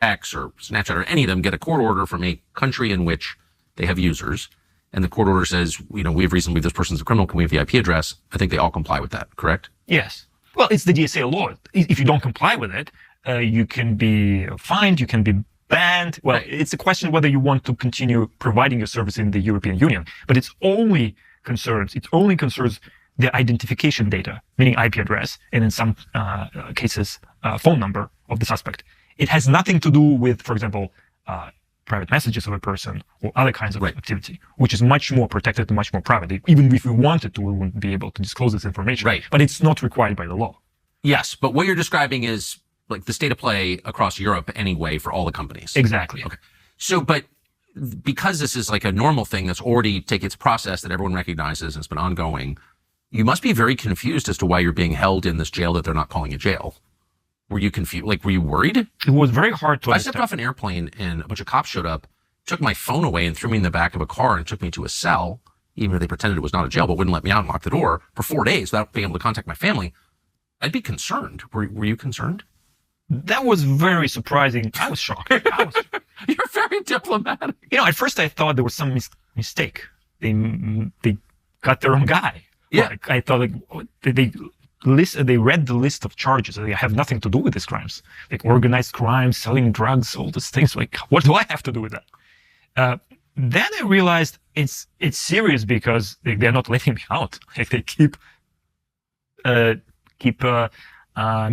X or Snapchat or any of them get a court order from a country in which they have users, and the court order says, we have reason to believe this person's a criminal, can we have the IP address? I think they all comply with that, correct? Yes. Well, it's the DSA law. If you don't comply with it, you can be fined, you can be banned. Well, right. It's a question whether you want to continue providing your service in the European Union, but it only concerns the identification data, meaning IP address, and in some cases, phone number of the suspect. It has nothing to do with, for example, private messages of a person or other kinds of activity, which is much more protected and much more private. Even if we wanted to, we wouldn't be able to disclose this information. Right. But it's not required by the law. Yes, but what you're describing is like the state of play across Europe anyway for all the companies. Exactly. Okay. So, but because this is like a normal thing that's already taken its process that everyone recognizes and it's been ongoing, you must be very confused as to why you're being held in this jail that they're not calling a jail. Were you confused? Like, were you worried? It was very hard to understand. I stepped off an airplane and a bunch of cops showed up, took my phone away and threw me in the back of a car and took me to a cell, even if they pretended it was not a jail, but wouldn't let me out and lock the door for 4 days without being able to contact my family. I'd be concerned. Were you concerned? That was very surprising. I was shocked. You're very diplomatic. At first I thought there was some mistake. They got the wrong guy. Yeah. Like, I thought they read the list of charges. They have nothing to do with these crimes, like organized crime, selling drugs, all these things. Like, what do I have to do with that? Then I realized it's serious because they're not letting me out. Like, they keep me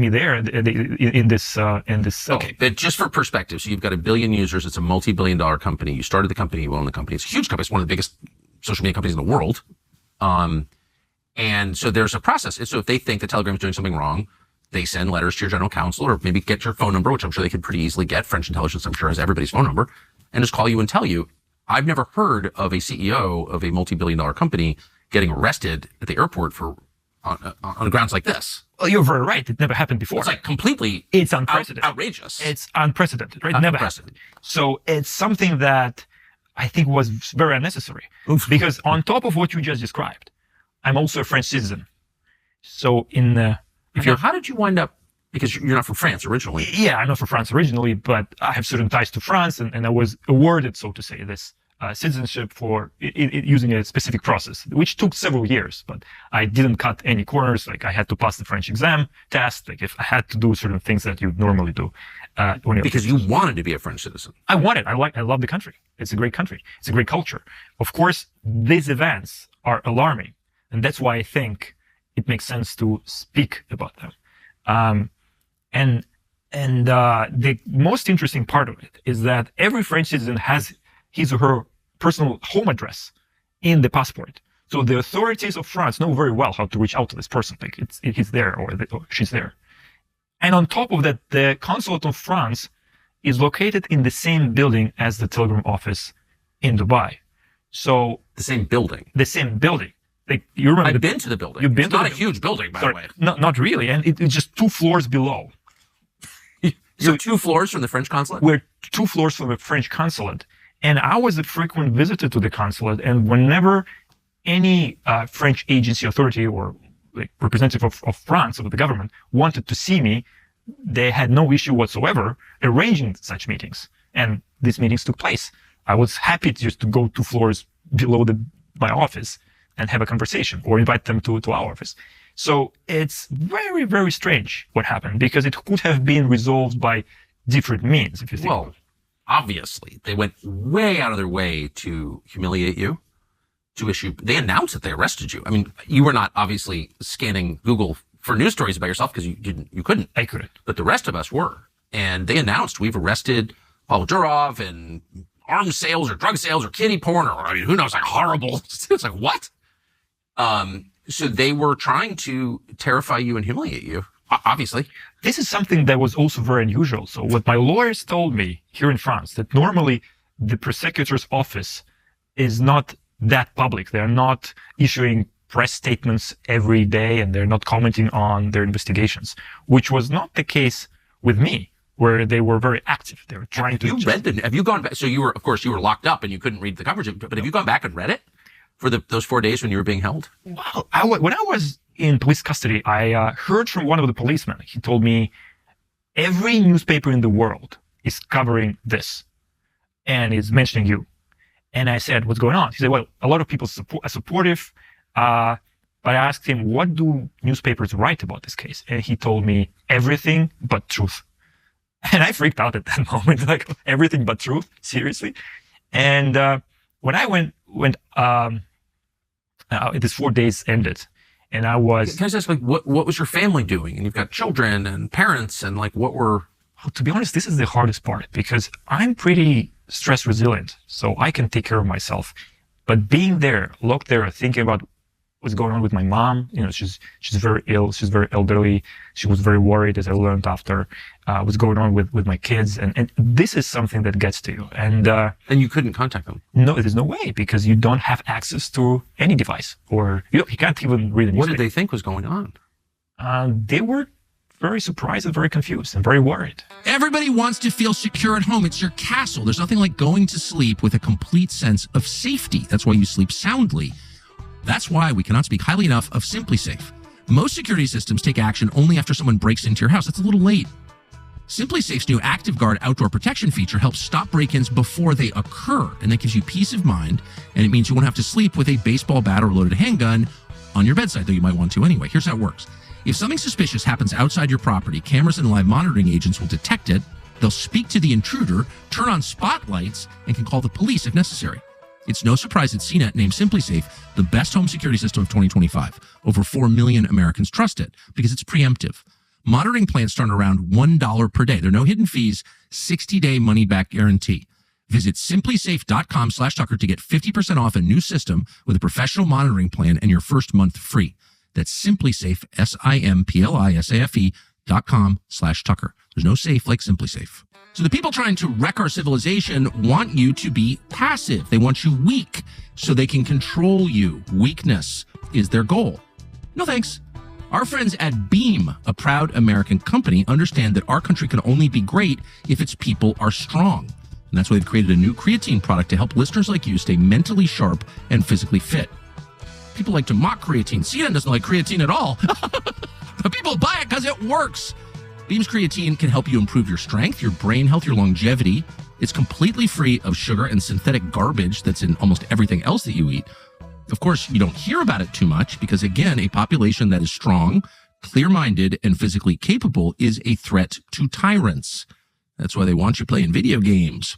there in this. Okay, but just for perspective, so you've got 1 billion users. It's a multi-billion-dollar company. You started the company. You own the company. It's a huge company. It's one of the biggest social media companies in the world. And so there's a process. And so if they think that Telegram is doing something wrong, they send letters to your general counsel or maybe get your phone number, which I'm sure they could pretty easily get. French intelligence, I'm sure, has everybody's phone number, and just call you and tell you. I've never heard of a CEO of a multi-billion-dollar company getting arrested at the airport on grounds like this. Well, you're very right. It never happened before. It's like completely it's unprecedented. Outrageous. It's unprecedented, right? It never happened. So it's something that I think was very unnecessary. Oof. Because on top of what you just described, I'm also a French citizen. So how did you wind up, because you're not from France originally? Yeah, I'm not from France originally, but I have certain ties to France, and I was awarded, so to say, this citizenship for using a specific process, which took several years, but I didn't cut any corners. Like, I had to pass the French exam test, like if I had to do certain things that you normally do. Because you wanted to be a French citizen. I wanted. I love the country. It's a great country. It's a great culture. Of course, these events are alarming, and that's why I think it makes sense to speak about them. And the most interesting part of it is that every French citizen has his or her personal home address in the passport. So the authorities of France know very well how to reach out to this person. Like, he's there or she's there. And on top of that, the consulate of France is located in the same building as the Telegram office in Dubai. So the same building. The same building. Like, you remember? I've been to the building. You've been it's to not a huge building, by the way. Not really, and it's just 2 floors below. You're 2 floors from the French consulate? We're 2 floors from the French consulate. And I was a frequent visitor to the consulate, and whenever any French agency, authority, or like representative of France, of the government, wanted to see me, they had no issue whatsoever arranging such meetings. And these meetings took place. I was happy just to go 2 floors below my office and have a conversation or invite them to our office. So it's very, very strange what happened, because it could have been resolved by different means, if you think. Well, obviously, they went way out of their way to humiliate you, they announced that they arrested you. I mean, you were not obviously scanning Google for news stories about yourself because you couldn't. I couldn't. But the rest of us were. And they announced, we've arrested Pavel Durov and arms sales or drug sales or kiddie porn or, I mean, who knows, like horrible. It's like, what? So they were trying to terrify you and humiliate you, obviously. This is something that was also very unusual. So what my lawyers told me here in France, that normally the prosecutor's office is not that public. They're not issuing press statements every day, and they're not commenting on their investigations, which was not the case with me, where they were very active. They were trying to. Have you gone back? So you were locked up and you couldn't read the coverage, but have you gone back and read it for those 4 days when you were being held? Well, when I was in police custody, I heard from one of the policemen. He told me every newspaper in the world is covering this and is mentioning you. And I said, what's going on? He said, well, a lot of people are supportive, but I asked him, what do newspapers write about this case? And he told me everything but truth. And I freaked out at that moment, like everything but truth, seriously. And when I went, this 4 days ended, and I was. Can I just ask, like, what was your family doing? And you've got children and parents, and like, what were? Well, to be honest, this is the hardest part because I'm pretty stress resilient, so I can take care of myself. But being there, locked there, thinking about what's going on with my mom, she's very ill, she's very elderly, she was very worried, as I learned after, what's going on with my kids, and this is something that gets to you. And you couldn't contact them? No, there's no way, because you don't have access to any device, or you can't even read the newspaper. What did they think was going on? They were very surprised and very confused and very worried. Everybody wants to feel secure at home. It's your castle. There's nothing like going to sleep with a complete sense of safety. That's why you sleep soundly. That's why we cannot speak highly enough of SimpliSafe. Most security systems take action only after someone breaks into your house. That's a little late. SimpliSafe's new ActiveGuard outdoor protection feature helps stop break-ins before they occur, and that gives you peace of mind, and it means you won't have to sleep with a baseball bat or loaded handgun on your bedside, though you might want to anyway. Here's how it works. If something suspicious happens outside your property, cameras and live monitoring agents will detect it. They'll speak to the intruder, turn on spotlights, and can call the police if necessary. It's no surprise that CNET named SimpliSafe the best home security system of 2025. Over 4 million Americans trust it because it's preemptive. Monitoring plans start around $1 per day. There are no hidden fees, 60-day money-back guarantee. Visit simplisafe.com/Tucker to get 50% off a new system with a professional monitoring plan and your first month free. That's SimpliSafe, SimpliSafe.com/Tucker. There's no safe like SimpliSafe. So the people trying to wreck our civilization want you to be passive. They want you weak so they can control you. Weakness is their goal. No thanks. Our friends at Beam, a proud American company, understand that our country can only be great if its people are strong. And that's why they've created a new creatine product to help listeners like you stay mentally sharp and physically fit. People like to mock creatine. CNN doesn't like creatine at all. But people buy it because it works. Beam's creatine can help you improve your strength, your brain health, your longevity. It's completely free of sugar and synthetic garbage that's in almost everything else that you eat. Of course, you don't hear about it too much because, again, a population that is strong, clear-minded, and physically capable is a threat to tyrants. That's why they want you playing video games.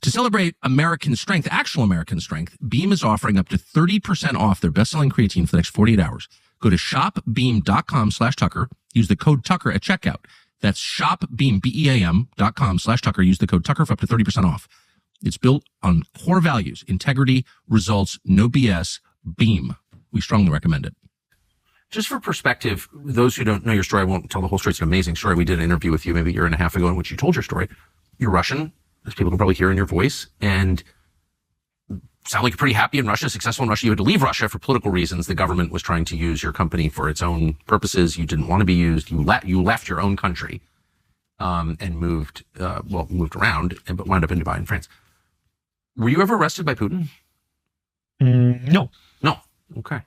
To celebrate American strength, actual American strength, Beam is offering up to 30% off their best-selling creatine for the next 48 hours. Go to shopbeam.com/Tucker. Use the code Tucker at checkout. That's shopbeam, BEAM.com/Tucker. Use the code Tucker for up to 30% off. It's built on core values, integrity, results, no BS. Beam. We strongly recommend it. Just for perspective, those who don't know your story, I won't tell the whole story. It's an amazing story. We did an interview with you maybe a year and a half ago in which you told your story. You're Russian, as people can probably hear in your voice, and sound like you're pretty happy in Russia, successful in Russia. You had to leave Russia for political reasons. The government was trying to use your company for its own purposes. You didn't want to be used. You left your own country and moved around, but wound up in Dubai in France. Were you ever arrested by Putin? No. No. Okay.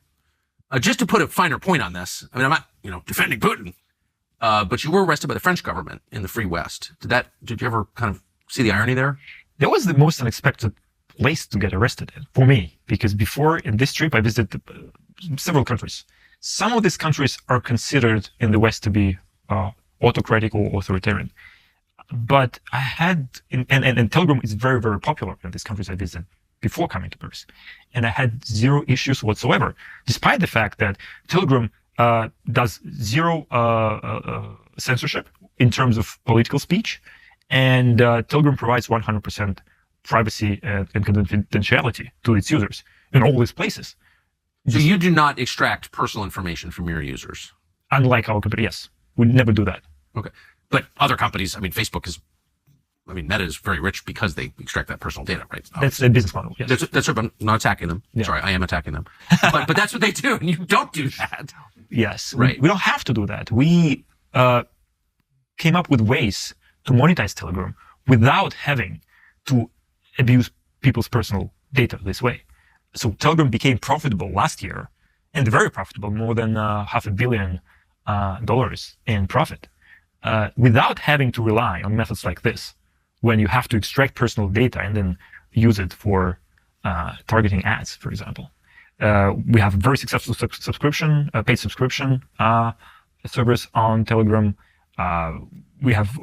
Just to put a finer point on this, I mean, I'm not, defending Putin, but you were arrested by the French government in the Free West. Did you ever kind of see the irony there? That was the most unexpected place to get arrested in for me, because before in this trip, I visited several countries. Some of these countries are considered in the West to be autocratic or authoritarian. But I had, and Telegram is very, very popular in these countries I visited before coming to Paris. And I had zero issues whatsoever, despite the fact that Telegram does zero censorship in terms of political speech. And Telegram provides 100% privacy and confidentiality to its users in all these places. So you do not extract personal information from your users? Unlike our company, yes. We never do that. Okay. But other companies, I mean, Meta is very rich because they extract that personal data, right? That's a business model, yes. That's I'm not attacking them. Yeah. Sorry, I am attacking them. but that's what they do, and you don't do that. Yes. Right. We don't have to do that. We came up with ways to monetize Telegram without having to abuse people's personal data this way. So Telegram became profitable last year, and very profitable, more than $500 million in profit, without having to rely on methods like this when you have to extract personal data and then use it for targeting ads, for example. We have very successful subscription, paid subscription service on Telegram. We have,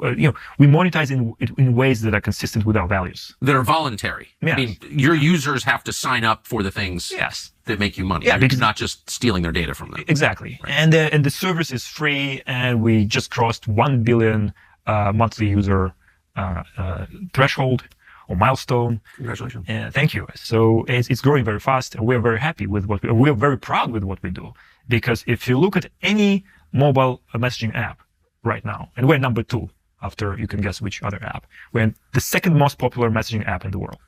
we monetize in ways that are consistent with our values. That are voluntary. Yes. I mean, your users have to sign up for the things Yes. that make you money. Yeah, You're because not just stealing their data from them. Exactly. Right. And the service is free, and we just crossed 1 billion monthly user threshold or milestone. Congratulations. Thank you. So it's growing very fast, and we're very happy with we're very proud with what we do. Because if you look at any mobile messaging app right now, and we're number 2 after, you can guess which other app. We're the second most popular messaging app in the world.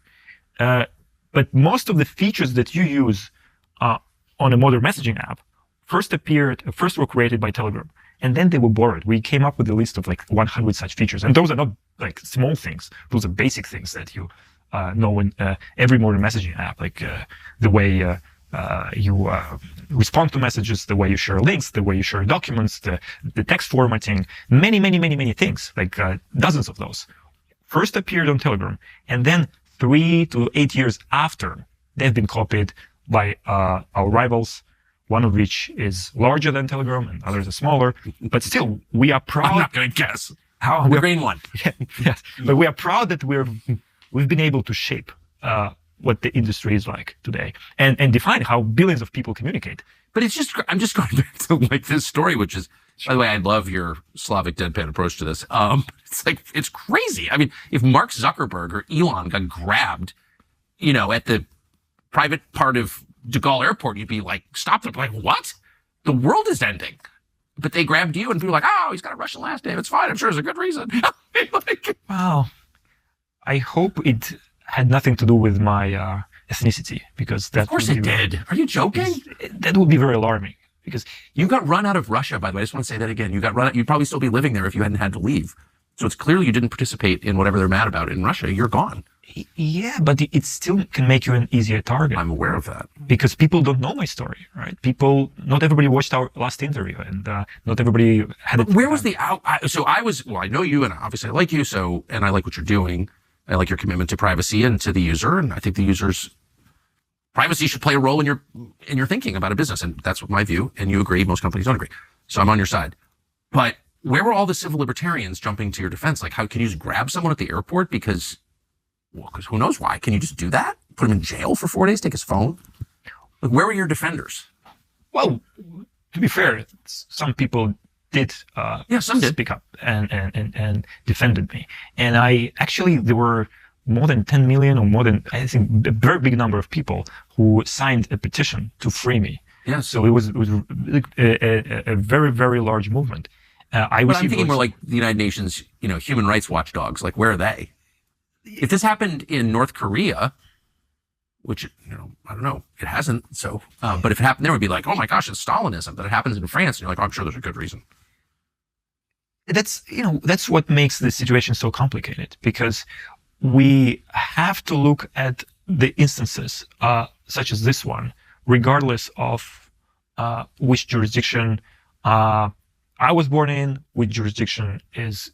But most of the features that you use on a modern messaging app first were created by Telegram, and then they were borrowed. We came up with a list of like 100 such features, and those are not like small things. Those are basic things that you know in every modern messaging app, like the way you respond to messages, the way you share links, the way you share documents, the text formatting, many things, like dozens of those. First appeared on Telegram, and then 3 to 8 years after, they've been copied by our rivals, one of which is larger than Telegram and others are smaller. But still, we are proud. I'm not going to guess. How the green one. Yes, but we are proud that we've been able to shape what the industry is like today, and define how billions of people communicate. But it's just, I'm just going back to like this story, which is, by the way, I love your Slavic deadpan approach to this. It's like, it's crazy. I mean, if Mark Zuckerberg or Elon got grabbed, at the private part of de Gaulle Airport, you'd be like, stop them. Like, what? The world is ending. But they grabbed you, and people are like, oh, he's got a Russian last name. It's fine. I'm sure there's a good reason. Well, I hope it had nothing to do with my ethnicity, because that. Of course it did. Are you joking? That would be very alarming, because you got run out of Russia, by the way. I just want to say that again. You got run out. You'd probably still be living there if you hadn't had to leave. So it's clearly you didn't participate in whatever they're mad about in Russia. You're gone. Yeah, but it still can make you an easier target. I'm aware of that. Because people don't know my story, right? Not everybody watched our last interview, and not everybody had it. Where was the I know you, and obviously I like you, and I like what you're doing. I like your commitment to privacy and to the user, and I think the user's privacy should play a role in your thinking about a business, and that's my view, and you agree. Most companies don't agree. So I'm on your side. But where were all the civil libertarians jumping to your defense? Like, how can you just grab someone at the airport because who knows why? Can you just do that? Put him in jail for 4 days, take his phone? Like, where were your defenders? Well, to be fair, some people did speak up and defended me. And there were more than 10 million or more than, I think, a very big number of people who signed a petition to free me. Yeah. So it was a very, very large movement. But I'm thinking more like the United Nations, human rights watchdogs. Like, where are they? If this happened in North Korea, which, I don't know, it hasn't. So, but if it happened there, we'd be like, oh my gosh, it's Stalinism. But it happens in France, and you're like, oh, I'm sure there's a good reason. That's what makes the situation so complicated, because we have to look at the instances, such as this one, regardless of which jurisdiction I was born in, which jurisdiction is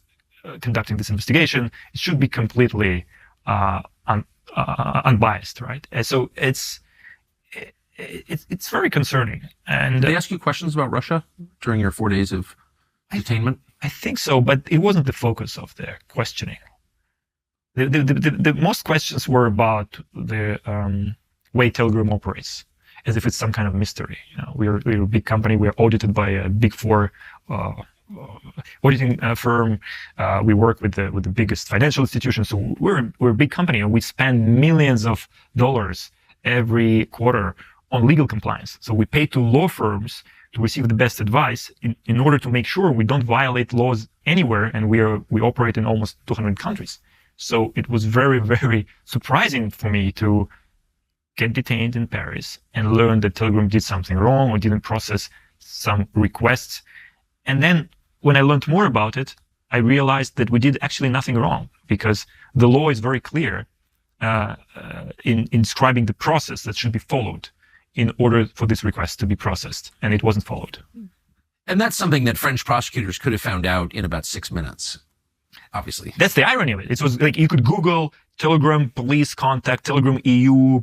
conducting this investigation. It should be completely unbiased, right? And so it's very concerning. And did they ask you questions about Russia during your 4 days of detainment? I think so, but it wasn't the focus of the questioning. The most questions were about the way Telegram operates, as if it's some kind of mystery. We're a big company. We're audited by a Big Four auditing firm. We work with the biggest financial institutions. So we're a big company, and we spend millions of dollars every quarter on legal compliance. So we pay to law firms to receive the best advice in order to make sure we don't violate laws anywhere, and we operate in almost 200 countries. So it was very, very surprising for me to get detained in Paris and learn that Telegram did something wrong or didn't process some requests. And then when I learned more about it, I realized that we did actually nothing wrong, because the law is very clear in describing the process that should be followed in order for this request to be processed, and it wasn't followed. And that's something that French prosecutors could have found out in about 6 minutes. obviously. That's the irony of it. It was like you could Google Telegram police contact, Telegram EU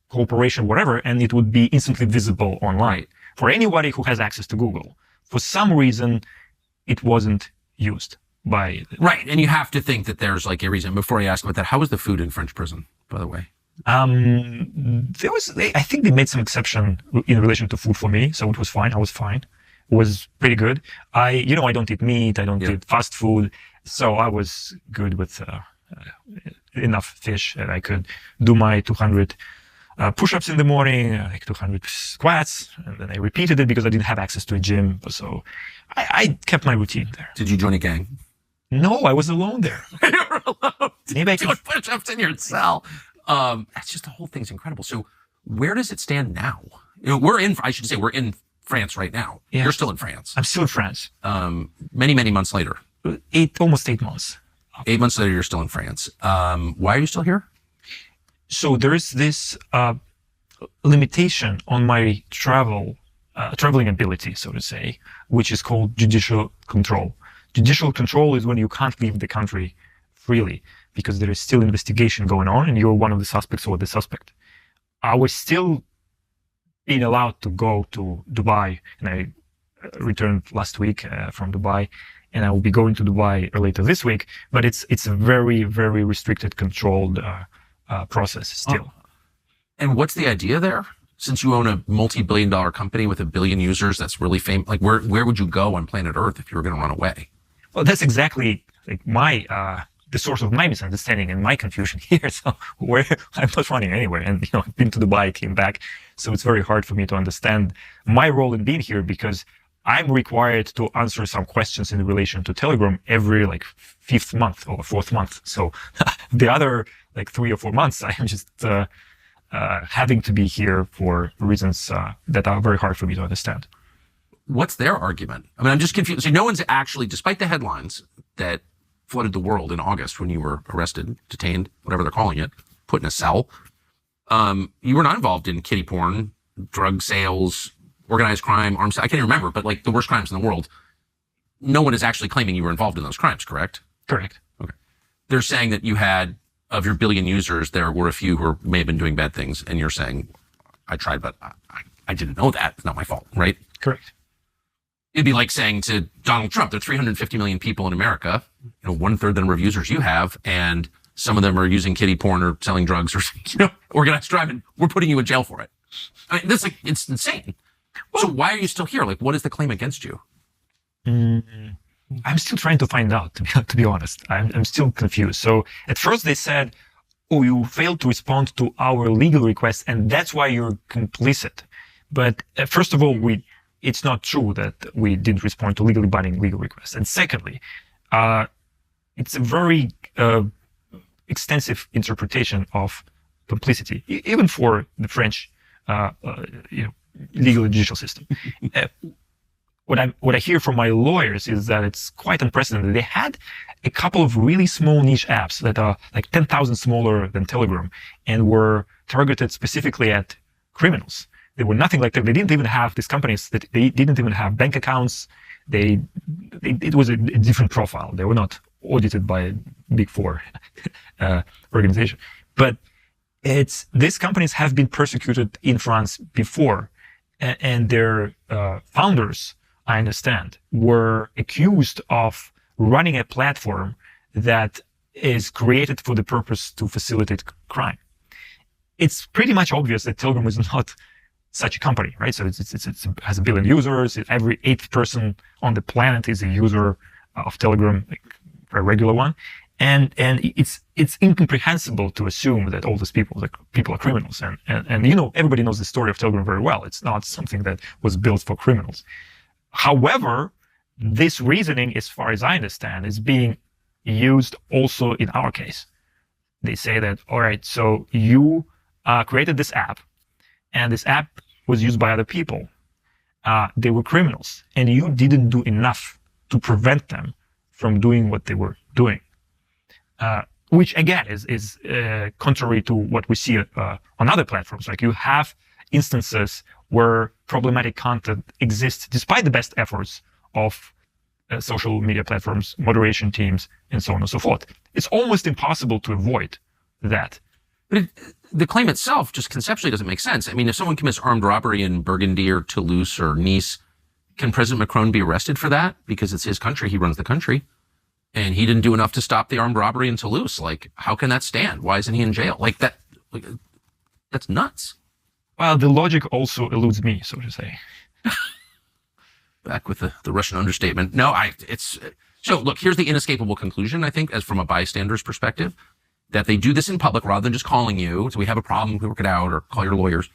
cooperation, whatever, and it would be instantly visible online for anybody who has access to Google. For some reason, it wasn't used by. Right. And you have to think that there's like a reason. Before I ask about that, how was the food in French prison, by the way? I think they made some exception in relation to food for me. So it was fine. I was fine. It was pretty good. I don't eat meat. I don't eat fast food. So I was good with enough fish that I could do my 200 push-ups in the morning, like 200 squats, and then I repeated it because I didn't have access to a gym. So I kept my routine there. Did you join a gang? No, I was alone there. You were alone. Maybe I doing push-ups in your cell. That's just, the whole thing's incredible. So where does it stand now? We're in France right now. Yeah. You're still in France. I'm still in France. Many, many months later. Almost 8 months. 8 months later, you're still in France. Why are you still here? So there is this limitation on my traveling ability, so to say, which is called judicial control. Judicial control is when you can't leave the country freely because there is still investigation going on and you're one of the suspects or the suspect. I was still being allowed to go to Dubai, and I returned last week from Dubai, and I will be going to Dubai later this week, but it's a very, very restricted, controlled process still. And what's the idea there? Since you own a multi-billion-dollar company with 1 billion users that's really famous, like where would you go on planet Earth if you were going to run away? Well, that's exactly like the source of my misunderstanding and my confusion here. So I'm not running anywhere, and I've been to Dubai, came back, so it's very hard for me to understand my role in being here because I'm required to answer some questions in relation to Telegram every like 5th month or 4th month. So the other like 3 or 4 months, I'm just having to be here for reasons that are very hard for me to understand. What's their argument? I mean, I'm just confused. So no one's actually, despite the headlines that flooded the world in August when you were arrested, detained, whatever they're calling it, put in a cell, you were not involved in kiddie porn, drug sales, organized crime, arms. I can't even remember, but like the worst crimes in the world. No one is actually claiming you were involved in those crimes, correct? Correct. Okay. They're saying that you had, of your 1 billion users, there were a few who may have been doing bad things, and you're saying, I tried, but I didn't know that. It's not my fault, right? Correct. It'd be like saying to Donald Trump, there are 350 million people in America, 1/3 the number of users you have, and some of them are using kiddie porn or selling drugs or organized crime, and we're putting you in jail for it. I mean, it's insane. Well, so why are you still here? Like, what is the claim against you? I'm still trying to find out, to be honest. I'm still confused. So at first they said, oh, you failed to respond to our legal request, and that's why you're complicit. But first of all, it's not true that we didn't respond to legally binding legal requests. And secondly, it's a very extensive interpretation of complicity, even for the French legal and judicial system. What I hear from my lawyers is that it's quite unprecedented. They had a couple of really small niche apps that are like 10,000 smaller than Telegram and were targeted specifically at criminals. They were nothing like that. They didn't even have these companies that they didn't even have bank accounts. It was a different profile. They were not audited by a Big Four organization. But these companies have been persecuted in France before, and their founders, I understand, were accused of running a platform that is created for the purpose to facilitate crime. It's pretty much obvious that Telegram is not such a company, right? So it has 1 billion users. Every 8th person on the planet is a user of Telegram, like a regular one. And it's incomprehensible to assume that all these people are criminals. And everybody knows the story of Telegram very well. It's not something that was built for criminals. However, this reasoning, as far as I understand, is being used also in our case. They say that, all right, so you created this app, and this app was used by other people. They were criminals, and you didn't do enough to prevent them from doing what they were doing. Which again is contrary to what we see on other platforms. Like you have instances where problematic content exists despite the best efforts of social media platforms, moderation teams, and so on and so forth. It's almost impossible to avoid that. But the claim itself just conceptually doesn't make sense. I mean, if someone commits armed robbery in Burgundy or Toulouse or Nice, can President Macron be arrested for that? Because it's his country, he runs the country. And he didn't do enough to stop the armed robbery in Toulouse. Like, how can that stand? Why isn't he in jail? Like, that's nuts. Well, the logic also eludes me, so to say. Back with the Russian understatement. No, so look, here's the inescapable conclusion, I think, as from a bystander's perspective, that they do this in public rather than just calling you. So we have a problem, we work it out, or call your lawyers.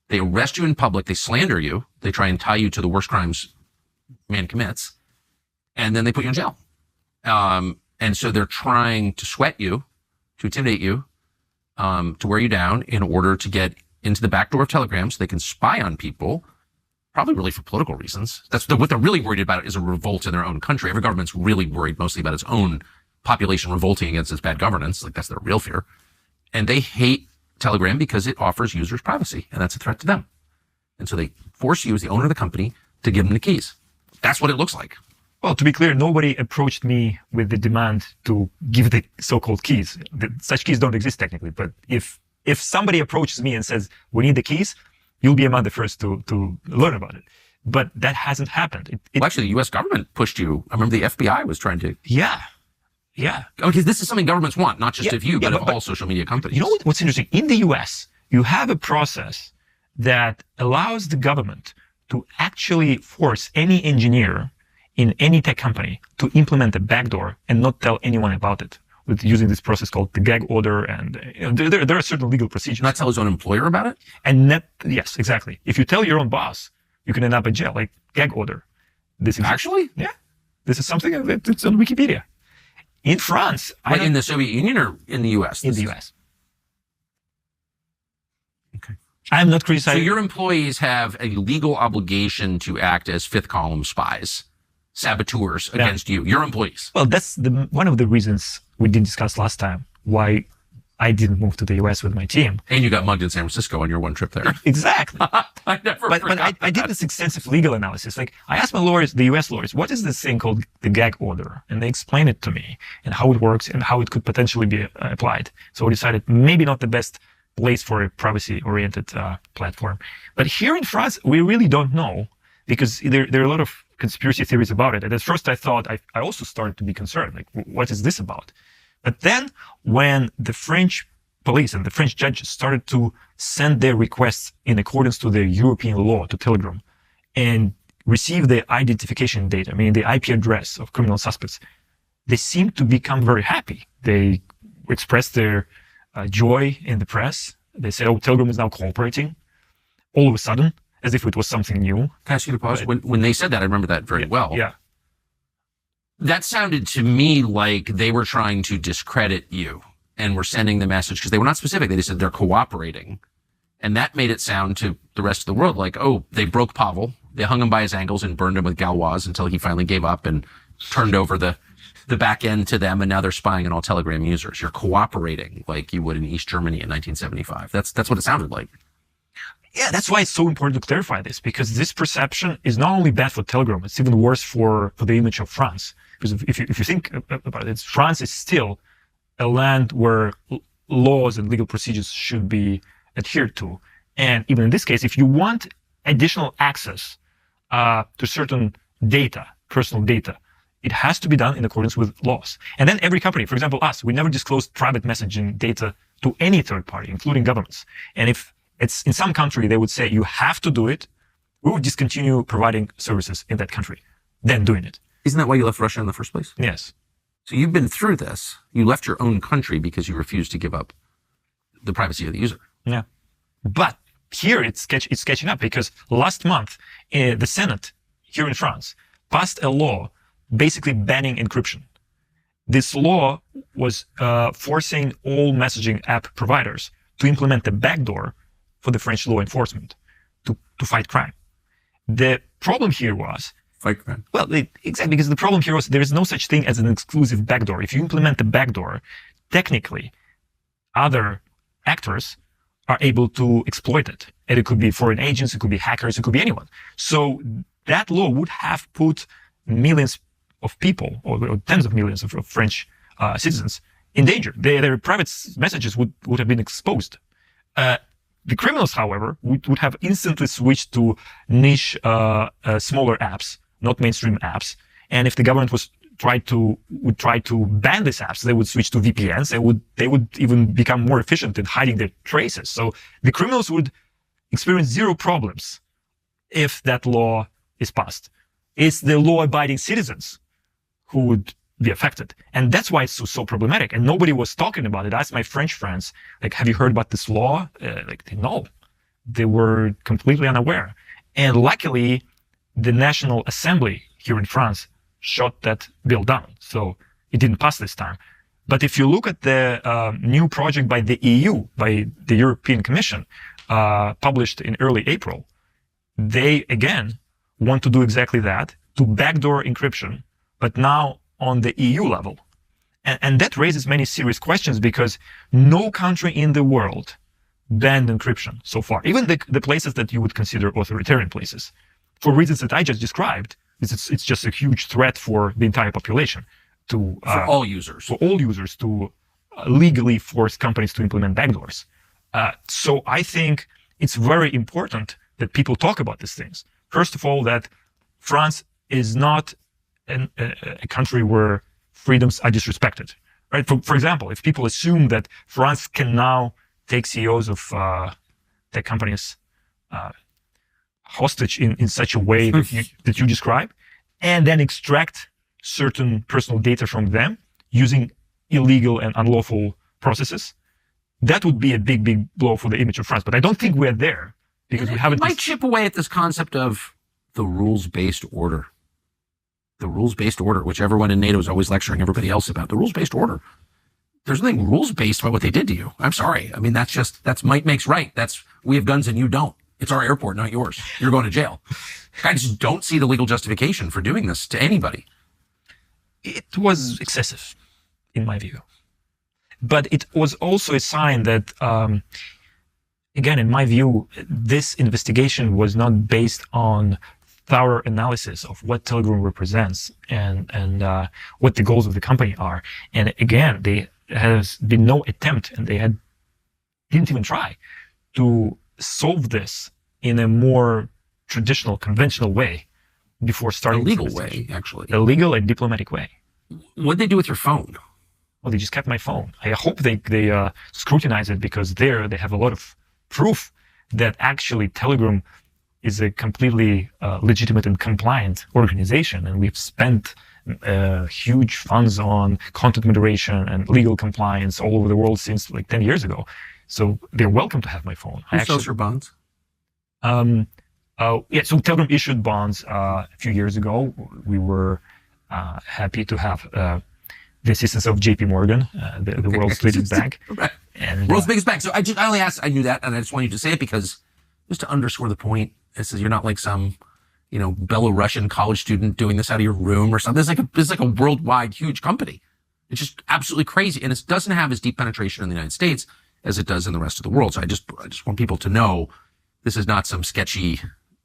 They arrest you in public. They slander you. They try and tie you to the worst crimes man commits. And then they put you in jail. And so they're trying to sweat you, to intimidate you, to wear you down in order to get into the back door of Telegram so they can spy on people, probably really for political reasons. What they're really worried about is a revolt in their own country. Every government's really worried mostly about its own population revolting against its bad governance. Like, that's their real fear. And they hate Telegram because it offers users privacy, and that's a threat to them. And so they force you as the owner of the company to give them the keys. That's what it looks like. Well, to be clear, nobody approached me with the demand to give the so-called keys. Such keys don't exist technically, but if somebody approaches me and says, we need the keys, you'll be among the first to learn about it. But that hasn't happened. Well, actually, the U.S. government pushed you. I remember the FBI was trying to. Yeah. Because this is something governments want, not just of you, but of all social media companies. You know what's interesting? In the U.S., you have a process that allows the government to actually force any engineer in any tech company to implement a backdoor and not tell anyone about it, with using this process called the gag order. And there are certain legal procedures. Not tell his own employer about it? And yes, exactly. If you tell your own boss, you can end up in jail, like gag order. This Actually? Yeah. This is something that's on Wikipedia. In France. In the Soviet Union or in the U.S.? In the U.S. Okay. I'm not criticizing. So your employees have a legal obligation to act as fifth column spies, saboteurs against you, your employees. Well, that's one of the reasons we did discuss last time why I didn't move to the US with my team. And you got mugged in San Francisco on your one trip there. Exactly. I never But I did this extensive legal analysis. Like, I asked my lawyers, the US lawyers, what is this thing called the gag order? And they explained it to me and how it works and how it could potentially be applied. So I decided maybe not the best place for a privacy-oriented platform. But here in France, we really don't know, because there are a lot of conspiracy theories about it. And at first I thought, I also started to be concerned, like, what is this about? But then when the French police and the French judges started to send their requests in accordance to the European law to Telegram and receive the identification data, meaning the IP address of criminal suspects, they seemed to become very happy. They expressed their joy in the press. They said, oh, Telegram is now cooperating. All of a sudden, as if it was something new. Can I ask you to pause? When they said that, I remember that very well. Yeah. That sounded to me like they were trying to discredit you and were sending the message, because they were not specific. They just said they're cooperating. And that made it sound to the rest of the world like, oh, they broke Pavel. They hung him by his ankles and burned him with gauloise until he finally gave up and turned over the back end to them. And now they're spying on all Telegram users. You're cooperating like you would in East Germany in 1975. That's what it sounded like. Yeah, that's why it's so important to clarify this, because this perception is not only bad for Telegram, it's even worse for the image of France. Because if you think about it, France is still a land where laws and legal procedures should be adhered to. And even in this case, if you want additional access to certain data, personal data, it has to be done in accordance with laws. And then every company, for example, us, we never disclosed private messaging data to any third party, including governments. And if it's in some country, they would say, you have to do it, we would discontinue providing services in that country, then doing it. Isn't that why you left Russia in the first place? Yes. So you've been through this. You left your own country because you refused to give up the privacy of the user. Yeah. But here it's catching up, because last month, the Senate here in France passed a law basically banning encryption. This law was forcing all messaging app providers to implement a backdoor for the French law enforcement to fight crime. The problem here was fight crime. Well, exactly, because the problem here was there is no such thing as an exclusive backdoor. If you implement the backdoor, technically, other actors are able to exploit it. And it could be foreign agents, it could be hackers, it could be anyone. So that law would have put millions of people, or tens of millions of French citizens in danger. Their private messages would have been exposed. The criminals, however, would have instantly switched to niche, smaller apps, not mainstream apps. And if the government would try to ban these apps, they would switch to VPNs. They would even become more efficient in hiding their traces. So the criminals would experience zero problems if that law is passed. It's the law-abiding citizens who would be affected. And that's why it's so problematic. And nobody was talking about it. I asked my French friends, like, have you heard about this law? No, they were completely unaware. And luckily, the National Assembly here in France shot that bill down. So it didn't pass this time. But if you look at the new project by the EU, by the European Commission, published in early April, they, again, want to do exactly that, to backdoor encryption, but now on the EU level. And that raises many serious questions because no country in the world banned encryption so far. Even the places that you would consider authoritarian places, for reasons that I just described, it's just a huge threat for the entire population to for all users. For all users to legally force companies to implement backdoors. So I think it's very important that people talk about these things. First of all, that France is not a country where freedoms are disrespected, right? For example, if people assume that France can now take CEOs of tech companies hostage in such a way that you describe, and then extract certain personal data from them using illegal and unlawful processes, that would be a big blow for the image of France. But I don't think we're there because we haven't. It might chip away at this concept of the rules-based order. The rules-based order, which everyone in NATO is always lecturing everybody else about. The rules-based order. There's nothing rules-based about what they did to you. I'm sorry. I mean, that's might makes right. We have guns and you don't. It's our airport, not yours. You're going to jail. I just don't see the legal justification for doing this to anybody. It was excessive, in my view. But it was also a sign that, again, in my view, this investigation was not based on thorough analysis of what Telegram represents and what the goals of the company are. And again, there has been no attempt, and they didn't even try to solve this in a more traditional, conventional way before starting. A legal way, actually. A legal and diplomatic way. What did they do with your phone? Well, they just kept my phone. I hope they scrutinize it because they have a lot of proof that actually Telegram is a completely legitimate and compliant organization. And we've spent huge funds on content moderation and legal compliance all over the world since like 10 years ago. So they're welcome to have my phone. Who sells your bonds? Yeah, so Telegram issued bonds a few years ago. We were happy to have the assistance of JP Morgan, the world's leading bank. Right. And, world's biggest bank. So I only asked, I knew that, and I just wanted you to say it because just to underscore the point, it says you're not like some, Belarusian college student doing this out of your room or something. It's like a worldwide huge company. It's just absolutely crazy. And it doesn't have as deep penetration in the United States as it does in the rest of the world. So I just want people to know this is not some sketchy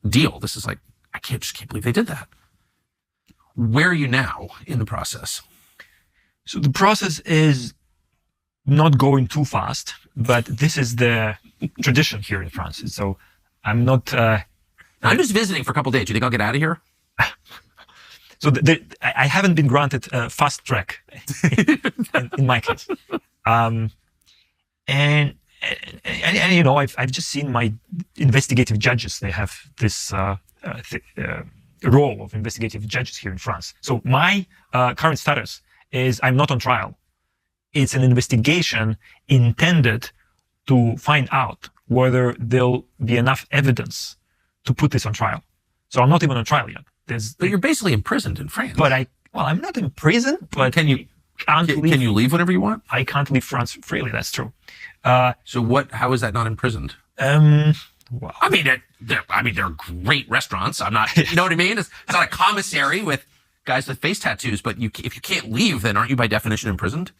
deal. This is like, I just can't believe they did that. Where are you now in the process? So the process is not going too fast, but this is the tradition here in France. So I'm not... I'm just visiting for a couple of days. Do you think I'll get out of here? So I haven't been granted a fast track in my case. And I've just seen my investigative judges. They have this role of investigative judges here in France. So my current status is I'm not on trial. It's an investigation intended to find out whether there'll be enough evidence to put this on trial. So I'm not even on trial yet. But you're basically imprisoned in France. But I'm not in prison, but can you leave whenever you want? I can't leave France freely. That's true. So how is that not imprisoned? Well, I mean, they're great restaurants. I'm not, you know what I mean? It's not a commissary with guys with face tattoos, but if you can't leave, then aren't you by definition imprisoned?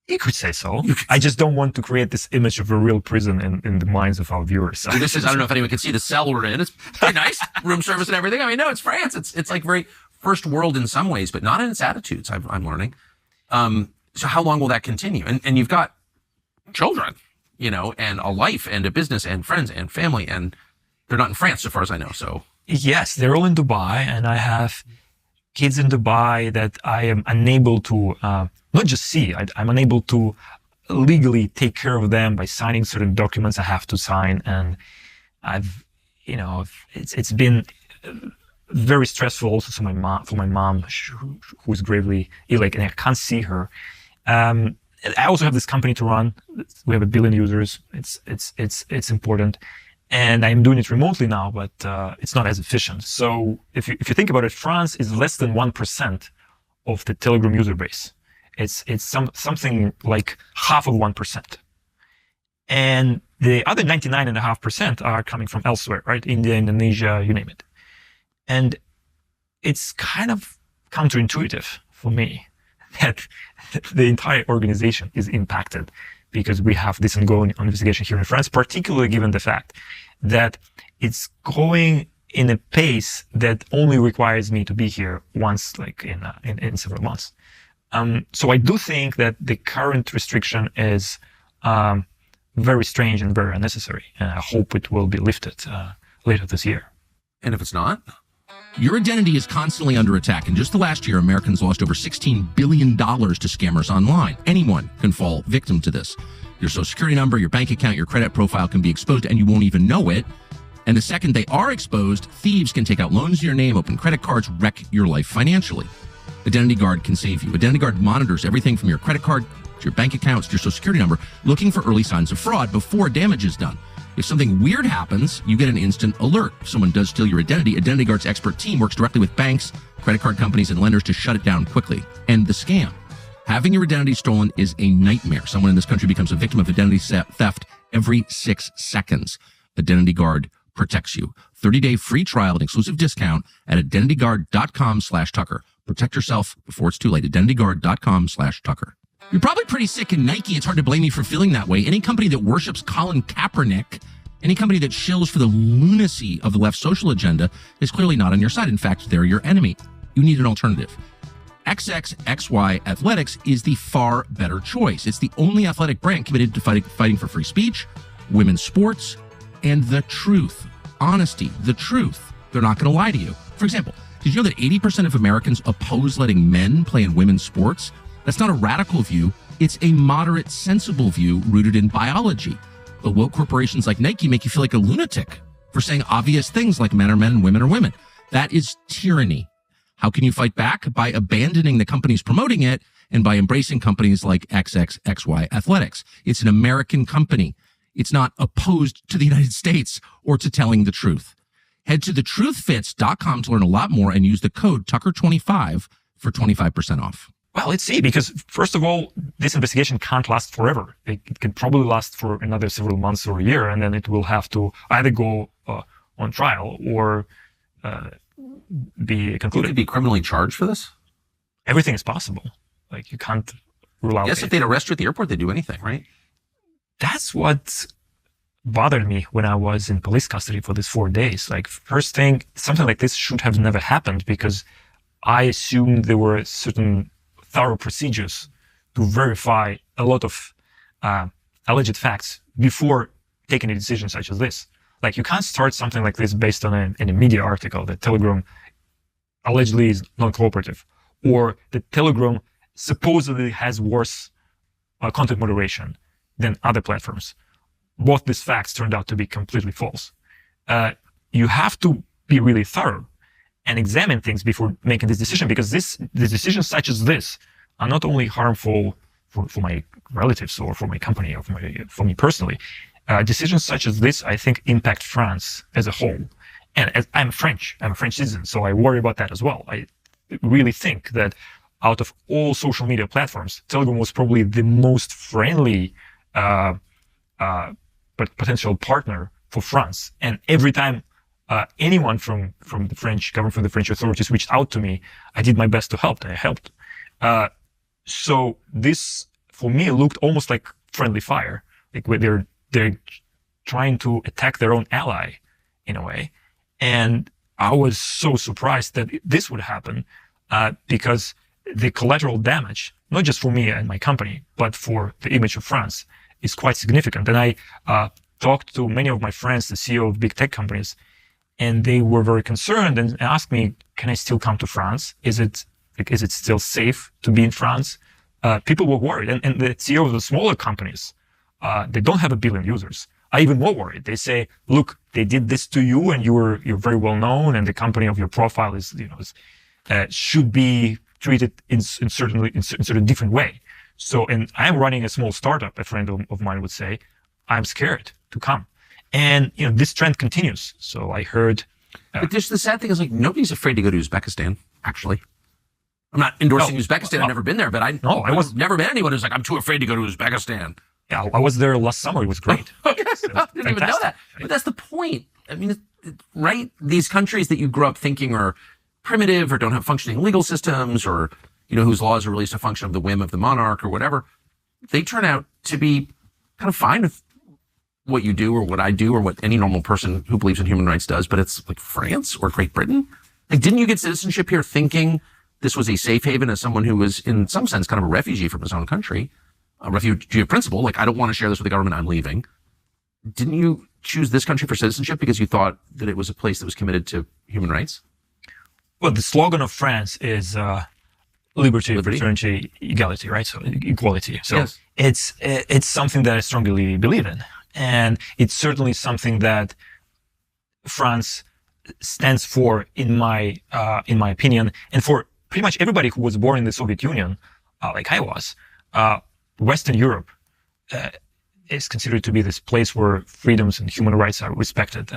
You could say so. I just don't want to create this image of a real prison in the minds of our viewers. So. This is, I don't know if anyone can see the cell we're in. It's pretty nice, room service and everything. I mean, no, it's France. It's like very first world in some ways, but not in its attitudes. I'm learning. So how long will that continue? And you've got children, and a life and a business and friends and family, and they're not in France, so far as I know. So yes, they're all in Dubai, and I have kids in Dubai that I am unable to not just see. I'm unable to legally take care of them by signing certain documents I have to sign, and it's been very stressful also for my mom, who is gravely ill, and I can't see her. I also have this company to run. We have 1 billion users. It's important, and I'm doing it remotely now, but it's not as efficient. So if you think about it, France is less than 1% of the Telegram user base. It's something like half of 1%, and the other 99.5% are coming from elsewhere, right? India, Indonesia, you name it. And it's kind of counterintuitive for me that the entire organization is impacted because we have this ongoing investigation here in France, particularly given the fact that it's going in a pace that only requires me to be here once, like in several months. So I do think that the current restriction is very strange and very unnecessary, and I hope it will be lifted later this year. And if it's not? Your identity is constantly under attack. In just the last year, Americans lost over $16 billion to scammers online. Anyone can fall victim to this. Your social security number, your bank account, your credit profile can be exposed and you won't even know it. And the second they are exposed, thieves can take out loans in your name, open credit cards, wreck your life financially. Identity Guard can save you. Identity Guard monitors everything from your credit card to your bank accounts to your social security number, looking for early signs of fraud before damage is done. If something weird happens, you get an instant alert. If someone does steal your identity, Identity Guard's expert team works directly with banks, credit card companies, and lenders to shut it down quickly. End the scam. Having your identity stolen is a nightmare. Someone in this country becomes a victim of identity theft every 6 seconds. Identity Guard protects you. 30-day free trial and exclusive discount at identityguard.com/Tucker. Protect yourself before it's too late. identityguard.com/Tucker. You're probably pretty sick in Nike. It's hard to blame you for feeling that way. Any company that worships Colin Kaepernick, any company that shills for the lunacy of the left social agenda is clearly not on your side. In fact, they're your enemy. You need an alternative. XXXY Athletics is the far better choice. It's the only athletic brand committed to fighting for free speech, women's sports, and the truth. Honesty, the truth. They're not going to lie to you. For example, did you know that 80% of Americans oppose letting men play in women's sports? That's not a radical view. It's a moderate, sensible view rooted in biology. But woke corporations like Nike make you feel like a lunatic for saying obvious things like men are men and women are women. That is tyranny. How can you fight back? By abandoning the companies promoting it and by embracing companies like XXXY Athletics. It's an American company. It's not opposed to the United States or to telling the truth. Head to thetruthfits.com to learn a lot more and use the code Tucker25 for 25% off. Well, let's see, because first of all, this investigation can't last forever. It can probably last for another several months or a year, and then it will have to either go on trial or be concluded. Could it be criminally charged for this? Everything is possible. Like, you can't rule out. Yes, if they'd arrest you at the airport, they'd do anything, right? That's what bothered me when I was in police custody for these 4 days. Like, first thing, something like this should have never happened because I assumed there were certain thorough procedures to verify a lot of alleged facts before taking a decision such as this. Like, you can't start something like this based on a media article that Telegram allegedly is non-cooperative, or that Telegram supposedly has worse content moderation than other platforms. Both these facts turned out to be completely false. You have to be really thorough and examine things before making this decision, because the decisions such as this are not only harmful for my relatives or for my company or for me personally. Decisions such as this, I think, impact France as a whole. And I'm French citizen, so I worry about that as well. I really think that out of all social media platforms, Telegram was probably the most friendly but potential partner for France. And every time anyone from the French government, from the French authorities reached out to me, I did my best to help. I helped. So this, for me, looked almost like friendly fire. Like, where they're trying to attack their own ally in a way. And I was so surprised that this would happen because the collateral damage, not just for me and my company, but for the image of France, is quite significant. And I talked to many of my friends, the CEO of big tech companies, and they were very concerned and asked me, can I still come to France? Is it still safe to be in France? People were worried. And the CEO of the smaller companies, they don't have 1 billion users, are even more worried. They say, look, they did this to you and you're very well known and the company of your profile is, should be treated in certain different way. So, and I'm running a small startup, a friend of mine would say, I'm scared to come. And, this trend continues. So I heard. But the sad thing is, like, nobody's afraid to go to Uzbekistan, actually. I'm not endorsing Uzbekistan. I've never been there, but I never met anyone who's like, I'm too afraid to go to Uzbekistan. Yeah, I was there last summer. It was great. I didn't even know that. But that's the point. I mean, right? These countries that you grew up thinking are primitive or don't have functioning legal systems or, whose laws are released a function of the whim of the monarch or whatever, they turn out to be kind of fine with what you do or what I do or what any normal person who believes in human rights does. But it's like France or Great Britain. Like, didn't you get citizenship here thinking this was a safe haven as someone who was in some sense kind of a refugee from his own country? A refugee of principle, like, I don't want to share this with the government, I'm leaving. Didn't you choose this country for citizenship because you thought that it was a place that was committed to human rights? Well, the slogan of France is liberty, fraternity, equality, right? So equality. So yes. It's something that I strongly believe in. And it's certainly something that France stands for, in my opinion, and for pretty much everybody who was born in the Soviet Union, like I was. Western Europe is considered to be this place where freedoms and human rights are respected,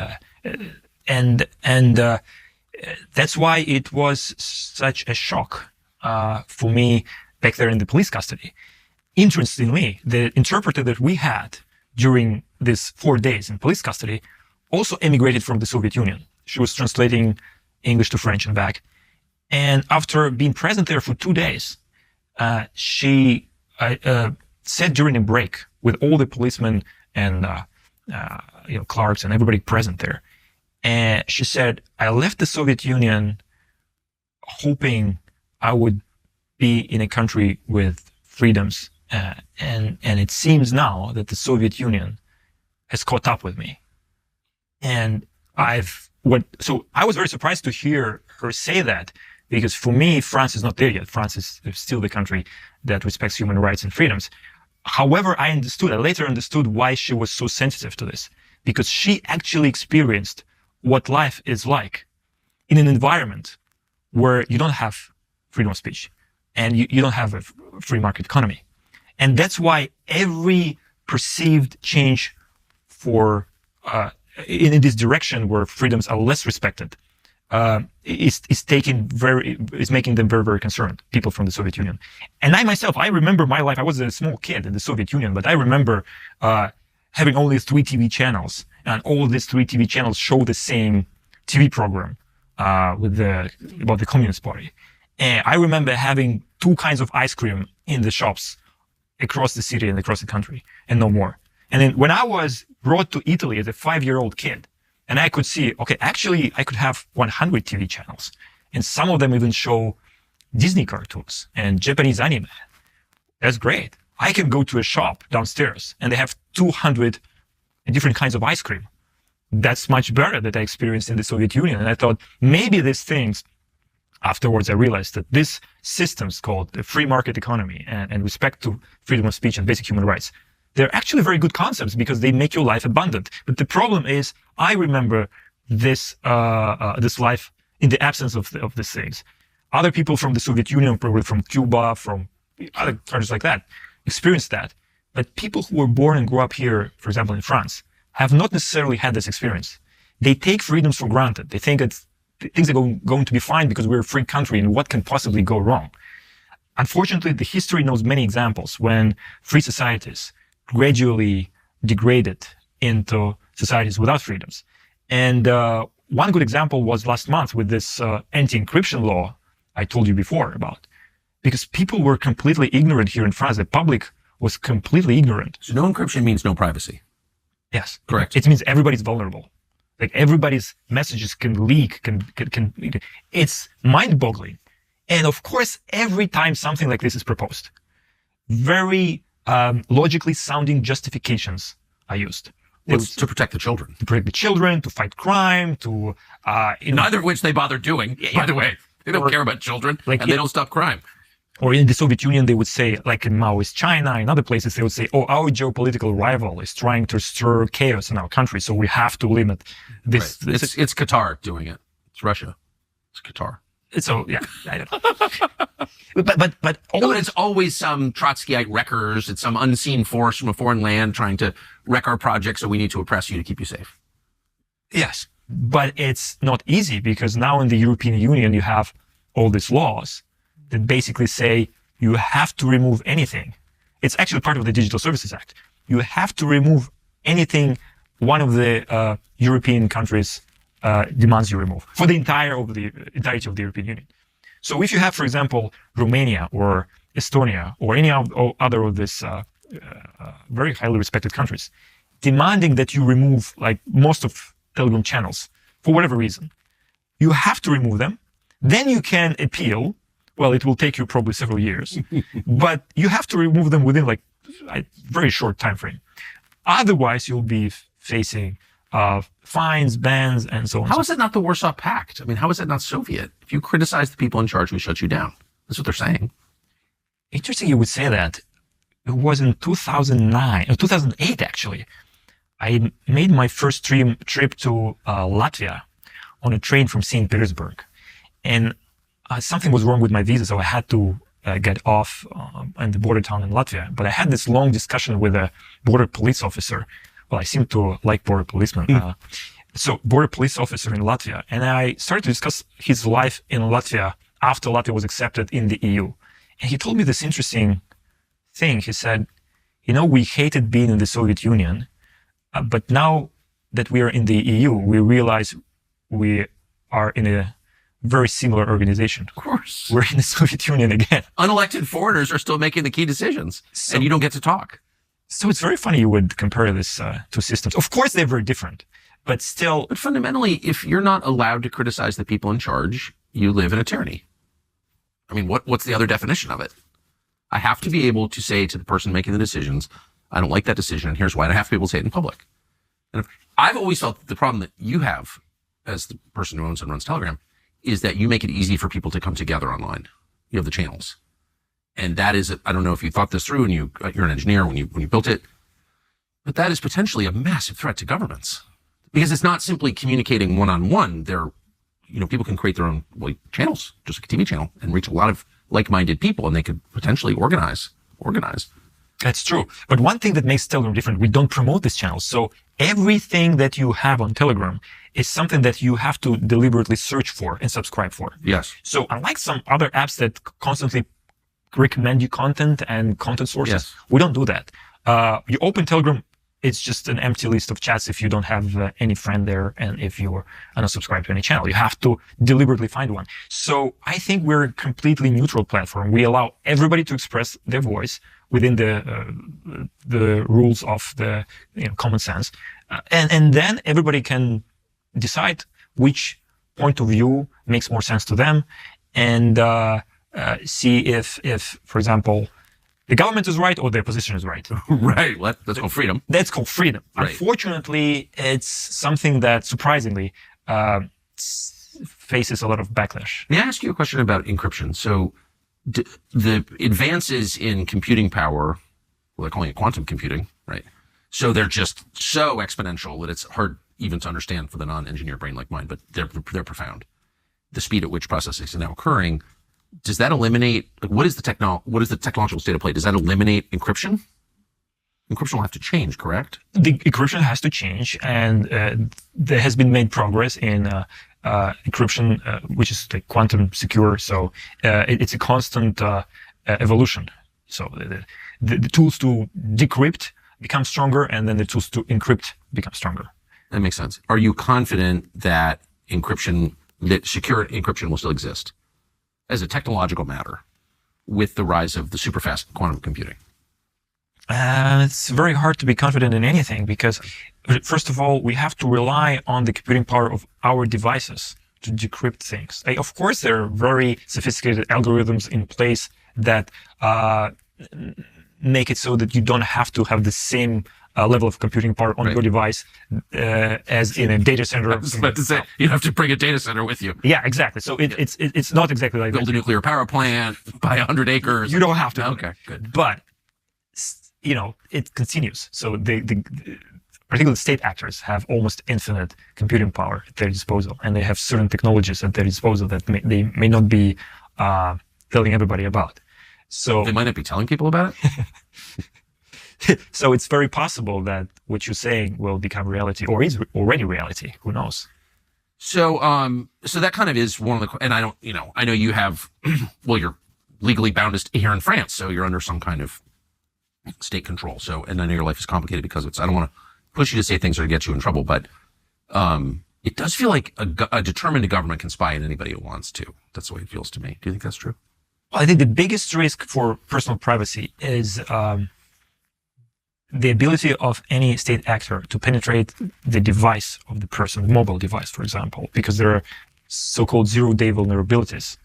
and that's why it was such a shock for me back there in the police custody. Interestingly, the interpreter that we had during these 4 days in police custody also emigrated from the Soviet Union. She was translating English to French and back, and after being present there for 2 days, she said during a break with all the policemen and clerks and everybody present there, and she said, I left the Soviet Union hoping I would be in a country with freedoms, and it seems now that the Soviet Union has caught up with me. And so I was very surprised to hear her say that, because for me, France is not there yet. France is still the country that respects human rights and freedoms. However, I later understood why she was so sensitive to this, because she actually experienced what life is like in an environment where you don't have freedom of speech and you don't have a free market economy. And that's why every perceived change in this direction where freedoms are less respected is making them very, very concerned, people from the Soviet Union. And I myself, I remember my life. I was a small kid in the Soviet Union, but I remember having only 3 TV channels, and all these 3 TV channels show the same TV program about the Communist Party. And I remember having 2 kinds of ice cream in the shops across the city and across the country, and no more. And then when I was brought to Italy as a 5-year-old kid, and I could see, okay, actually I could have 100 TV channels, and some of them even show Disney cartoons and Japanese anime. That's great. I can go to a shop downstairs and they have 200 different kinds of ice cream. That's much better than I experienced in the Soviet Union. And I thought maybe these things, afterwards I realized that these systems called the free market economy and respect to freedom of speech and basic human rights, they're actually very good concepts because they make your life abundant. But the problem is, I remember this life in the absence of these things. Other people from the Soviet Union, probably from Cuba, from other countries like that, experienced that. But people who were born and grew up here, for example, in France, have not necessarily had this experience. They take freedoms for granted. They think things are going to be fine because we're a free country and what can possibly go wrong? Unfortunately, the history knows many examples when free societies gradually degraded into societies without freedoms. And one good example was last month with this anti-encryption law I told you before about. Because people were completely ignorant here in France. The public was completely ignorant. So no encryption means no privacy. Yes. Correct. It means everybody's vulnerable. Like everybody's messages can leak, it's mind-boggling. And of course, every time something like this is proposed, very logically sounding justifications are used. To protect the children. To protect the children, to fight crime, to... Neither of which they bother doing, by the way. They don't care about children, and they don't stop crime. Or in the Soviet Union, they would say, like in Maoist China, in other places, they would say, oh, our geopolitical rival is trying to stir chaos in our country, so we have to limit this. Right. It's Qatar doing it. It's Russia. It's Qatar. So, yeah, I don't know. but it's always some Trotskyite wreckers. It's some unseen force from a foreign land trying to wreck our project, so we need to oppress you to keep you safe. Yes, but it's not easy because now in the European Union, you have all these laws that basically say you have to remove anything. It's actually part of the Digital Services Act. You have to remove anything one of the European countries demands you remove for the entirety of the European Union. So if you have, for example, Romania or Estonia or any other of these very highly respected countries demanding that you remove like most of Telegram channels for whatever reason, you have to remove them. Then you can appeal. Well, it will take you probably several years, but you have to remove them within like a very short time frame. Otherwise, you'll be facing fines, bans, and so on. How is it not the Warsaw Pact? I mean, how is it not Soviet? If you criticize the people in charge, we shut you down. That's what they're saying. Interesting you would say that. It was in 2008, actually. I made my first trip to Latvia on a train from St. Petersburg. And something was wrong with my visa, so I had to get off in the border town in Latvia. But I had this long discussion with a border police officer. Well, I seem to like border policemen. So border police officer in Latvia. And I started to discuss his life in Latvia after Latvia was accepted in the EU. And he told me this interesting thing. He said, you know, we hated being in the Soviet Union, but now that we are in the EU, we realize we are in a very similar organization. Of course. We're in the Soviet Union again. Unelected foreigners are still making the key decisions, and you don't get to talk. So it's very funny you would compare this two systems. Of course, they're very different, but still. But fundamentally, if you're not allowed to criticize the people in charge, you live in a tyranny. I mean, what's the other definition of it? I have to be able to say to the person making the decisions, I don't like that decision, and here's why. And I have to be able to say it in public. And I've always felt that the problem that you have as the person who owns and runs Telegram is that you make it easy for people to come together online. You have the channels. And that is, I don't know if you thought this through and you're an engineer when you built it, but that is potentially a massive threat to governments because it's not simply communicating one-on-one. People can create their own channels, just like a TV channel, and reach a lot of like-minded people, and they could potentially organize. That's true. But one thing that makes Telegram different, we don't promote these channels. So everything that you have on Telegram is something that you have to deliberately search for and subscribe for. Yes. So unlike some other apps that constantly recommend you content and content sources, yes, we don't do that. You open Telegram, it's just an empty list of chats if you don't have any friend there and if you're not subscribed to any channel. You have to deliberately find one. So I think we're a completely neutral platform. We allow everybody to express their voice within the rules of the common sense, and then everybody can decide which point of view makes more sense to them, and see if, for example, the government is right or the opposition is right. Right. That's called freedom. That's called freedom. Right. Unfortunately, it's something that surprisingly faces a lot of backlash. May I ask you a question about encryption? So the advances in computing power, well, they're calling it quantum computing, right? So they're just so exponential that it's hard even to understand for the non-engineer brain like mine, but they're profound. The speed at which processing is now occurring. Does that eliminate, what is the technological state of play? Does that eliminate encryption? Encryption will have to change, correct? The encryption has to change, and there has been made progress in encryption, which is like quantum secure. So it's a constant evolution. So the tools to decrypt become stronger, and then the tools to encrypt become stronger. That makes sense. Are you confident that secure encryption will still exist as a technological matter with the rise of the super fast quantum computing? It's very hard to be confident in anything because, first of all, we have to rely on the computing power of our devices to decrypt things. Of course, there are very sophisticated algorithms in place that make it so that you don't have to have the same level of computing power on your device as in a data center. I was about to say, you have to bring a data center with you. Yeah, exactly. So it's not exactly like build a nuclear power plant, buy 100 acres. You don't have to. Okay, good. But it continues. So particularly state actors have almost infinite computing power at their disposal, and they have certain technologies at their disposal that they may not be telling everybody about. So they might not be telling people about it. So it's very possible that what you're saying will become reality, or is already reality. Who knows? So, so that kind of is one of the, and I don't, I know you have, well, you're legally bound here in France, so you're under some kind of state control. So, and I know your life is complicated because of it. So I don't want to push you to say things that get you in trouble, but it does feel like a determined government can spy on anybody it wants to. That's the way it feels to me. Do you think that's true? Well, I think the biggest risk for personal privacy is the ability of any state actor to penetrate the device of the person, mobile device, for example, because there are so-called zero-day vulnerabilities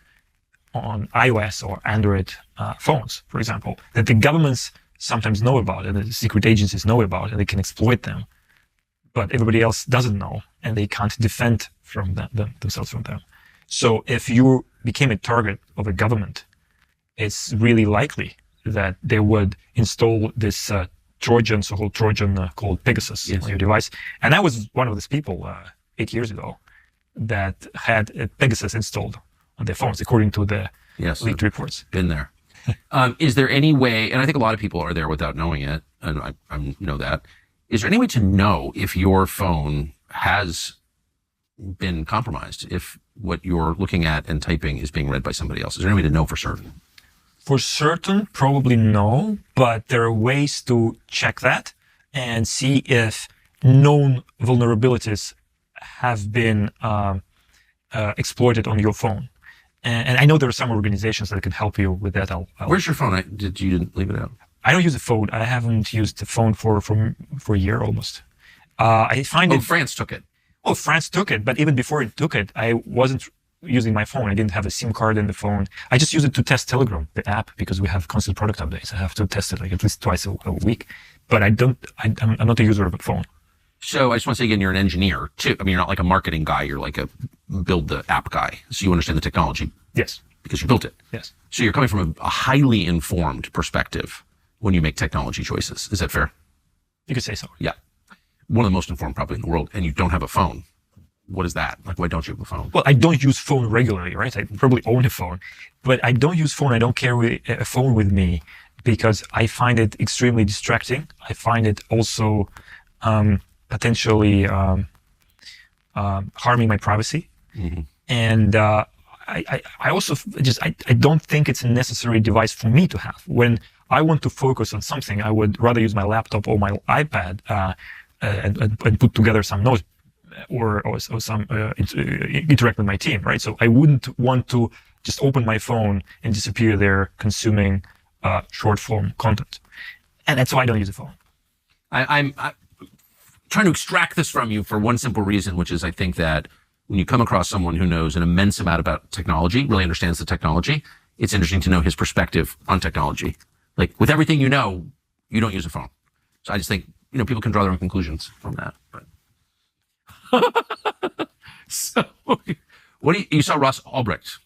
on iOS or Android phones, for example, that the governments sometimes know about and the secret agencies know about, and they can exploit them, but everybody else doesn't know, and they can't defend themselves from them. So if you became a target of a government, it's really likely that they would install this Trojan, so-called Trojan called Pegasus on your device. And I was one of these people 8 years ago that had a Pegasus installed on their phones, according to the leaked reports. Been there. Is there any way, and I think a lot of people are there without knowing it, and I know that, is there any way to know if your phone has been compromised, if what you're looking at and typing is being read by somebody else? Is there any way to know for certain? For certain, probably no, but there are ways to check that and see if known vulnerabilities have been exploited on your phone. And I know there are some organizations that can help you with that. Where's your phone? You didn't leave it out? I don't use a phone. I haven't used the phone for a year almost. I find France took it. Well, France took it, but even before it took it, I wasn't using my phone. I didn't have a SIM card in the phone. I just use it to test Telegram, the app, because we have constant product updates. I have to test it like at least twice a week. But I'm not a user of a phone. So I just want to say again, you're an engineer too. I mean, you're not like a marketing guy. You're like a build the app guy. So you understand the technology. Yes. Because you built it. Yes. So you're coming from a highly informed perspective when you make technology choices. Is that fair? You could say so. Yeah. One of the most informed probably in the world. And you don't have a phone. What is that? Like, why don't you have a phone? Well, I don't use phone regularly, right? I probably own a phone, but I don't use phone. I don't carry a phone with me because I find it extremely distracting. I find it also potentially harming my privacy. Mm-hmm. And I also I don't think it's a necessary device for me to have. When I want to focus on something, I would rather use my laptop or my iPad and put together some notes or some interact with my team, right? So I wouldn't want to just open my phone and disappear there consuming short form content. And that's why I don't use a phone. I'm trying to extract this from you for one simple reason, which is I think that when you come across someone who knows an immense amount about technology, really understands the technology, it's interesting to know his perspective on technology. Like with everything you know, you don't use a phone. So I just think, people can draw their own conclusions from that. But. So, what you saw Ross Ulbricht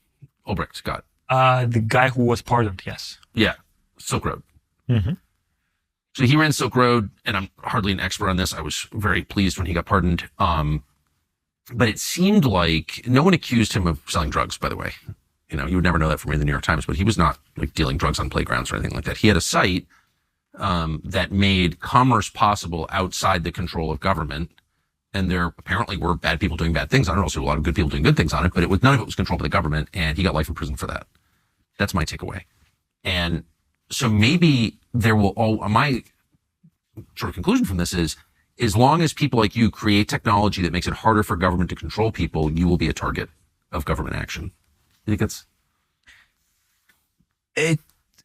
got? The guy who was pardoned, yes. Yeah, Silk Road. Mm-hmm. So he ran Silk Road, and I'm hardly an expert on this. I was very pleased when he got pardoned. But it seemed like no one accused him of selling drugs, by the way. You would never know that from reading the New York Times, but he was not like dealing drugs on playgrounds or anything like that. He had a site that made commerce possible outside the control of government. And there apparently were bad people doing bad things on it. Also, a lot of good people doing good things on it, but none of it was controlled by the government, and he got life in prison for that. That's my takeaway. And so maybe my sort of conclusion from this is, as long as people like you create technology that makes it harder for government to control people, you will be a target of government action. You think that's?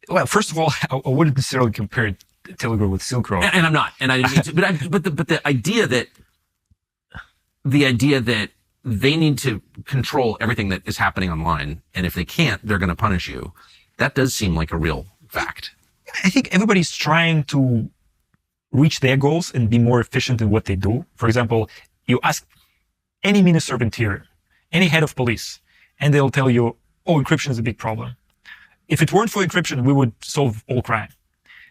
Well, first of all, I wouldn't necessarily compare it Telegram with Silk Road. And I'm not, and I didn't mean to, but the idea that they need to control everything that is happening online, and if they can't, they're going to punish you. That does seem like a real fact. I think everybody's trying to reach their goals and be more efficient in what they do. For example, you ask any minister of interior, any head of police, and they'll tell you, oh, encryption is a big problem. If it weren't for encryption, we would solve all crime.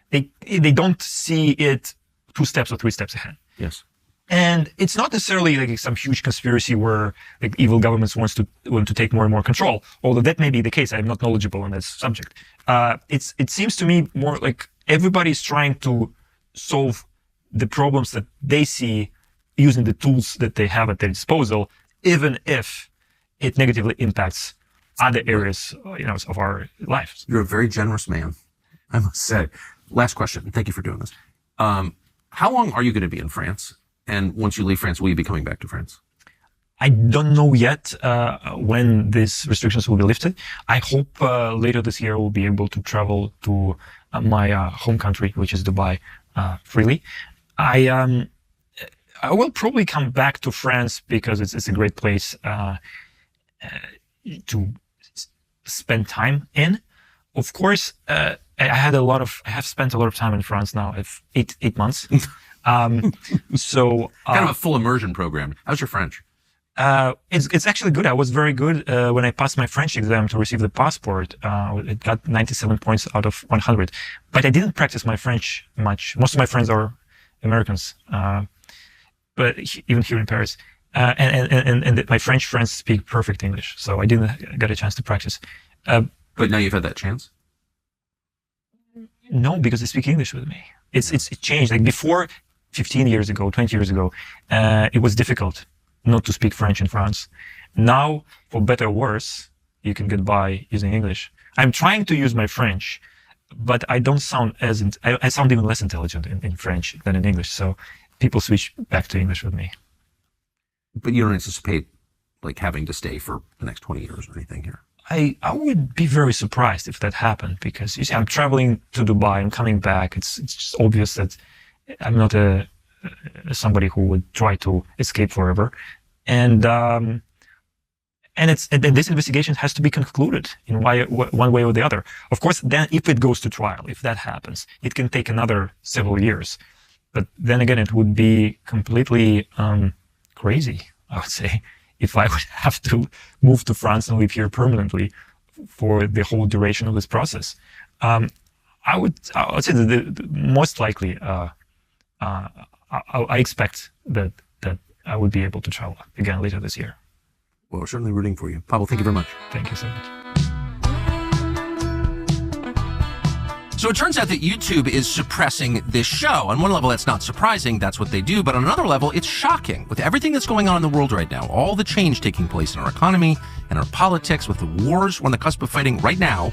They don't see it 2 steps or 3 steps ahead. Yes. And it's not necessarily like some huge conspiracy where like evil governments want to take more and more control. Although that may be the case. I'm not knowledgeable on this subject. It seems to me more like everybody's trying to solve the problems that they see using the tools that they have at their disposal, even if it negatively impacts other areas, of our lives. You're a very generous man, I must say. Last question. Thank you for doing this. How long are you going to be in France? And once you leave France, will you be coming back to France? I don't know yet when these restrictions will be lifted. I hope later this year we'll be able to travel to my home country, which is Dubai, freely. I will probably come back to France because it's a great place to spend time in. Of course, I have spent a lot of time in France now, 8 months. So kind of a full immersion program. How's your French? It's actually good. I was very good when I passed my French exam to receive the passport. It got 97 points out of 100. But I didn't practice my French much. Most of my friends are Americans, but even here in Paris. And my French friends speak perfect English, so I didn't get a chance to practice. But now you've had that chance? No, because they speak English with me. It's changed. Like before, 15 years ago, 20 years ago, it was difficult not to speak French in France. Now, for better or worse, you can get by using English. I'm trying to use my French, but I don't sound I sound even less intelligent in French than in English. So people switch back to English with me. But you don't anticipate like having to stay for the next 20 years or anything here? I would be very surprised if that happened, because you see, I'm traveling to Dubai, I'm coming back. It's just obvious that I'm not somebody who would try to escape forever. And this investigation has to be concluded in one way or the other. Of course, then if it goes to trial, if that happens, it can take another several years. But then again, it would be completely crazy, I would say, if I would have to move to France and live here permanently for the whole duration of this process. I would say that the most likely, I expect that I would be able to travel again later this year. Well, we're certainly rooting for you. Pavel, thank you very much. Thank you so much. So it turns out that YouTube is suppressing this show. On one level, that's not surprising. That's what they do. But on another level, it's shocking. With everything that's going on in the world right now, all the change taking place in our economy and our politics, with the wars we're on the cusp of fighting right now,